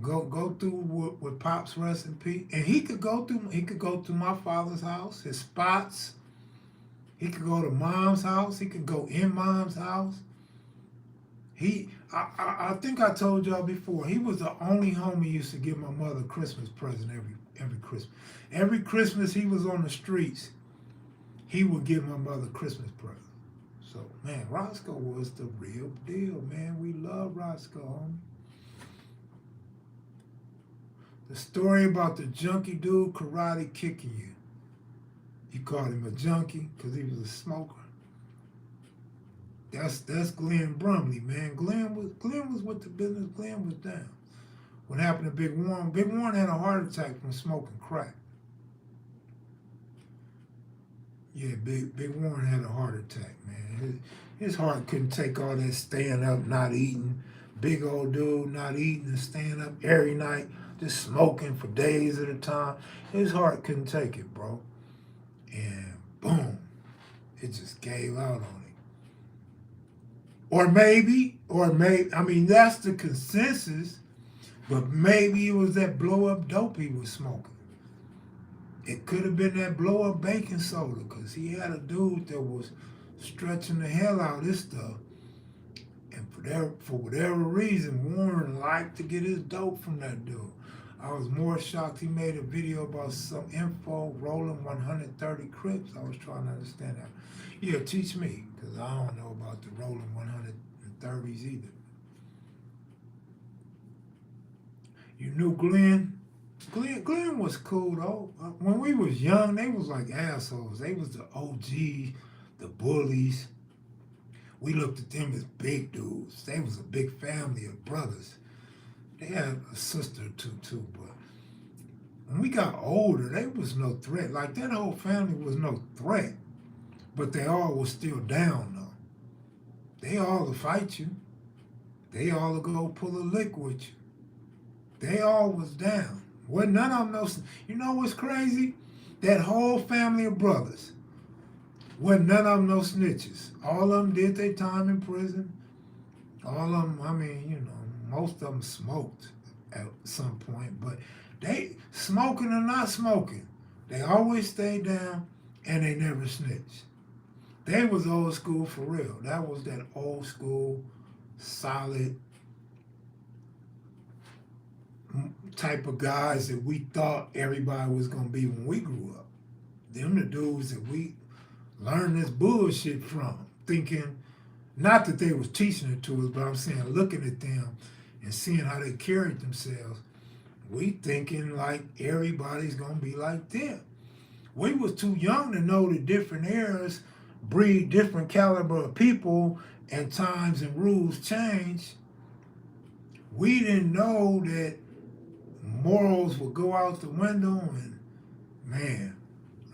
go through with Pop's rest in peace, and he could go to my father's house, his spots. He could go to mom's house. He could go in mom's house. I think I told y'all before. He was the only homie used to give my mother a Christmas present every Christmas. Every Christmas he was on the streets, he would give my mother a Christmas present. So, man, Roscoe was the real deal, man. We love Roscoe, homie. The story about the junkie dude karate kicking you. You called him a junkie because he was a smoker. That's Glenn Brumley, man. Glenn was with the business. Glenn was down. What happened to Big Warren? Big Warren had a heart attack from smoking crack. Yeah, Big Warren had a heart attack, man. His heart couldn't take all that staying up, not eating. Big old dude, not eating and staying up every night, just smoking for days at a time. His heart couldn't take it, bro. And boom, it just gave out on him. Or maybe, I mean, that's the consensus, but maybe it was that blow-up dope he was smoking. It could have been that blow-up baking soda, because he had a dude that was stretching the hell out of this stuff. And for whatever reason, Warren liked to get his dope from that dude. I was more shocked he made a video about some info rolling 130 Crips. I was trying to understand that. Yeah, teach me, because I don't know about the rolling 130s either. You knew Glenn? Glenn was cool, though. When we was young, they was like assholes. They was the OGs, the bullies. We looked at them as big dudes. They was a big family of brothers. They had a sister or two, but when we got older, they was no threat. Like, that whole family was no threat. But they all was still down, though. They all will fight you. They all will go pull a lick with you. They all was down. Wasn't none of them no... You know what's crazy? That whole family of brothers, wasn't none of them no snitches. All of them did their time in prison. All of them, I mean, you know, most of them smoked at some point, but they, smoking or not smoking, they always stayed down and they never snitched. They was old school for real. That was that old school, solid type of guys that we thought everybody was going to be when we grew up. Them the dudes that we learned this bullshit from, thinking, not that they was teaching it to us, but I'm saying looking at them and seeing how they carried themselves, we thinking like everybody's going to be like them. We was too young to know that different eras breed different caliber of people and times and rules change. We didn't know that morals would go out the window, and man,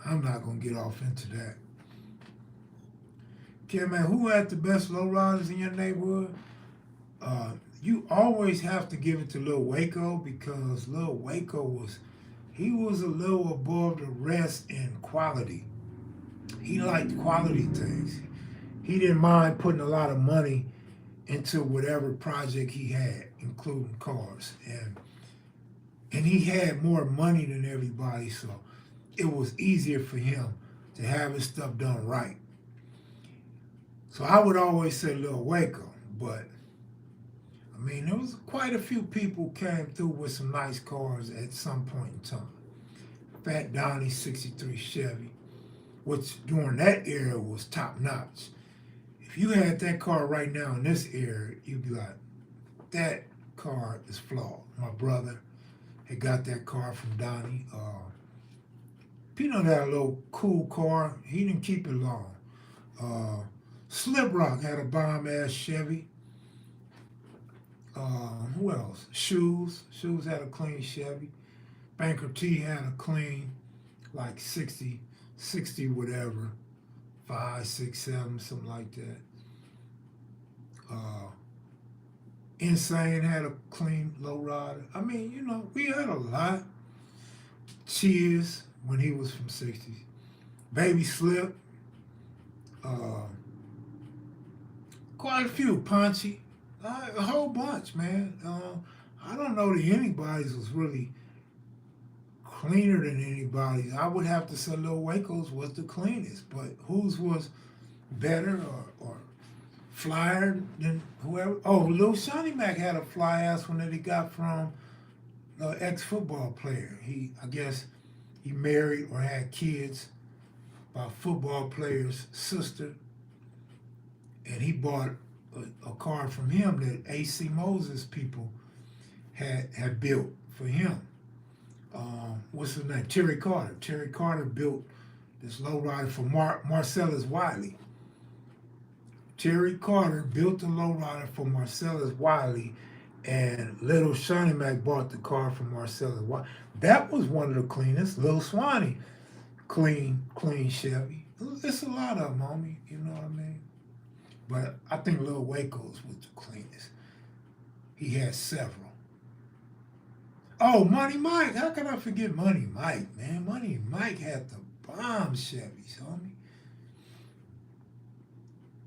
I'm not going to get off into that. Okay, man, who had the best lowriders in your neighborhood? You always have to give it to Lil Waco, because Lil Waco was a little above the rest in quality. He liked quality things. He didn't mind putting a lot of money into whatever project he had, including cars. And he had more money than everybody, so it was easier for him to have his stuff done right. So I would always say Lil Waco, but a I mean, there was quite a few people came through with some nice cars at some point in time. Fat Donnie 63 Chevy, which during that era was top notch. If you had that car right now in this era, you'd be like, that car is flawed. My brother had got that car from Donnie. Peanut had a little cool car. He didn't keep it long. Uh, Slip Rock had a bomb ass Chevy. Who else? Shoes had a clean Chevy. Banker T had a clean, like 60 whatever, 5, 6, 7, something like that. Uh, Insane had a clean lowrider. I mean, we had a lot. Cheers when he was from 60s. Baby Slip. Uh, Quite a few. Punchy. A whole bunch, man. I don't know that anybody's was really cleaner than anybody's. I would have to say Lil Waco's was the cleanest, but whose was better or flyer than whoever? Oh, Lil Shawnee Mac had a fly ass one that he got from an ex-football player. I guess he married or had kids by a football player's sister, and he bought a car from him that AC Moses people had built for him. What's his name? Terry Carter. Terry Carter built this lowrider for Marcellus Wiley. Terry Carter built the lowrider for Marcellus Wiley, and Little Shawnee Mac bought the car from Marcellus Wiley. That was one of the cleanest. Lil Swanee, clean Chevy. It's a lot of them, homie. You know what I mean? But I think Lil Waco's was the cleanest. He had several. Oh, Money Mike. How can I forget Money Mike, man? Money Mike had the bomb Chevys, homie.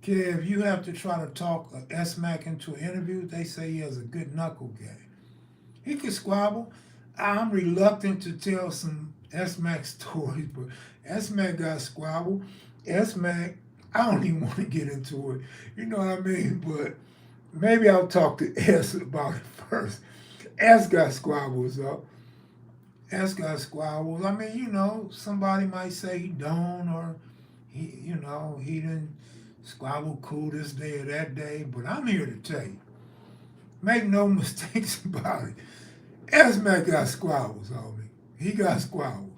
Kev, you have to try to talk S-Mac into an interview. They say he has a good knuckle game. He can squabble. I'm reluctant to tell some S-Mac stories, but S-Mac got squabble. S-Mac, I don't even want to get into it. You know what I mean? But maybe I'll talk to S about it first. S got squabbles up. S got squabbles. I mean, somebody might say he don't, or he didn't squabble cool this day or that day. But I'm here to tell you, make no mistakes about it. S-Mac got squabbles, homie. He got squabbles.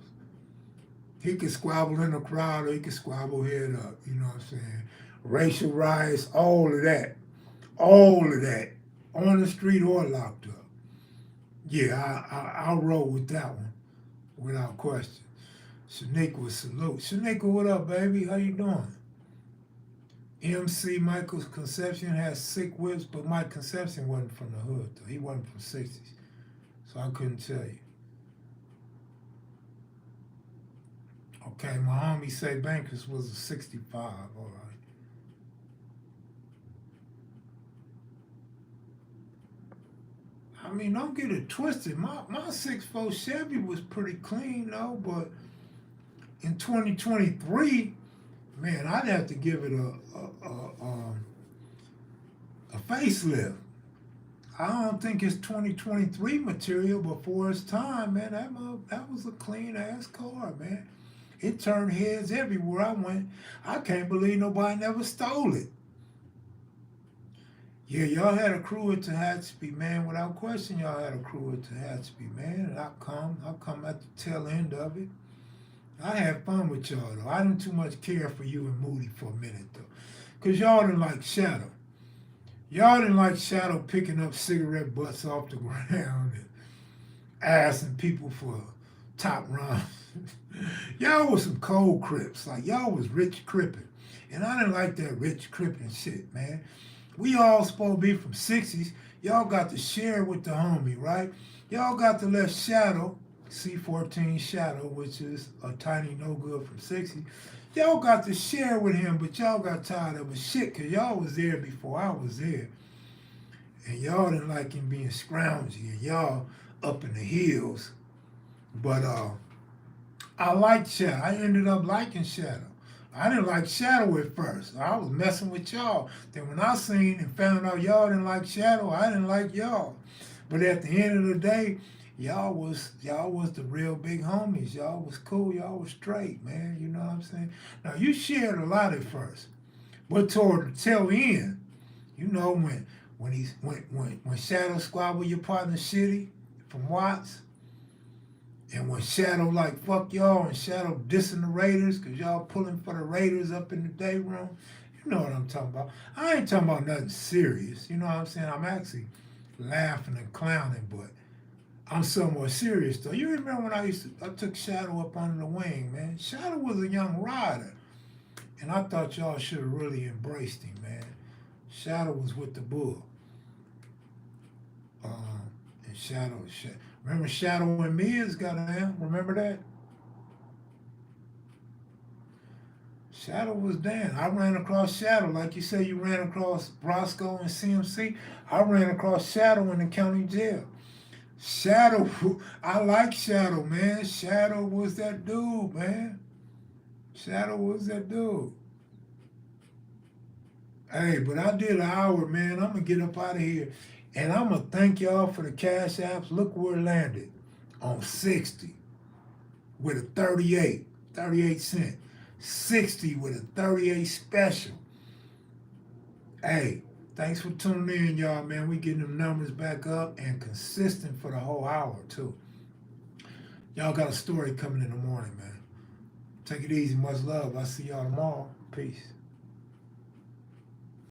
He could squabble in the crowd or he could squabble head up. You know what I'm saying? Racial riots, all of that. All of that. On the street or locked up. Yeah, I'll roll with that one without question. Shaniqua, salute. Shaniqua, what up, baby? How you doing? MC Michael's Conception has sick whips, but Mike Conception wasn't from the hood, though. He wasn't from 60s. So I couldn't tell you. Okay, my homie say Bankers was a 65. All right. I mean, don't get it twisted. My 6'4" Chevy was pretty clean, though, but in 2023, man, I'd have to give it a facelift. I don't think it's 2023 material before its time, man. That was a clean ass car, man. It turned heads everywhere I went. I can't believe nobody never stole it. Yeah, y'all had a crew at Tehachapi, man. Without question, y'all had a crew at Tehachapi, man. And I'll come at the tail end of it. I had fun with y'all, though. I didn't too much care for you and Moody for a minute, though. Because y'all didn't like Shadow. Y'all didn't like Shadow picking up cigarette butts off the ground and asking people for top runs. Y'all was some cold crips. Like, y'all was rich crippin'. And I didn't like that rich crippin' shit, man. We all supposed to be from 60s. Y'all got to share with the homie, right? Y'all got to let Shadow, C14 Shadow, which is a tiny no good from 60s, y'all got to share with him, but y'all got tired of his shit because y'all was there before I was there. And y'all didn't like him being scroungy and y'all up in the hills. But I liked Shadow. I ended up liking Shadow. I didn't like Shadow at first. I was messing with y'all. Then when I seen and found out y'all didn't like Shadow, I didn't like y'all. But at the end of the day, y'all was the real big homies. Y'all was cool. Y'all was straight, man. You know what I'm saying? Now you shared a lot at first, but toward the tail end, you know when Shadow Squabble your partner Shitty from Watts, and when Shadow like fuck y'all and Shadow dissing the Raiders because y'all pulling for the Raiders up in the day room, you know what I'm talking about. I ain't talking about nothing serious. You know what I'm saying? I'm actually laughing and clowning, but I'm somewhat serious though. You remember when I took Shadow up under the wing, man? Shadow was a young rider, and I thought y'all should have really embraced him, man. Shadow was with the bull. And remember Shadow and Miz got down? Remember that? Shadow was down. I ran across Shadow, like you say you ran across Roscoe and CMC. I ran across Shadow in the county jail. Shadow, I like Shadow, man. Shadow was that dude, man. Shadow was that dude. Hey, but I did an hour, man. I'm gonna get up out of here. And I'm gonna thank y'all for the cash apps. Look where it landed. On 60 with a 38 cent. 60 with a 38 special. Hey, thanks for tuning in, y'all, man. We getting them numbers back up and consistent for the whole hour, too. Y'all got a story coming in the morning, man. Take it easy. Much love. I'll see y'all tomorrow. Peace.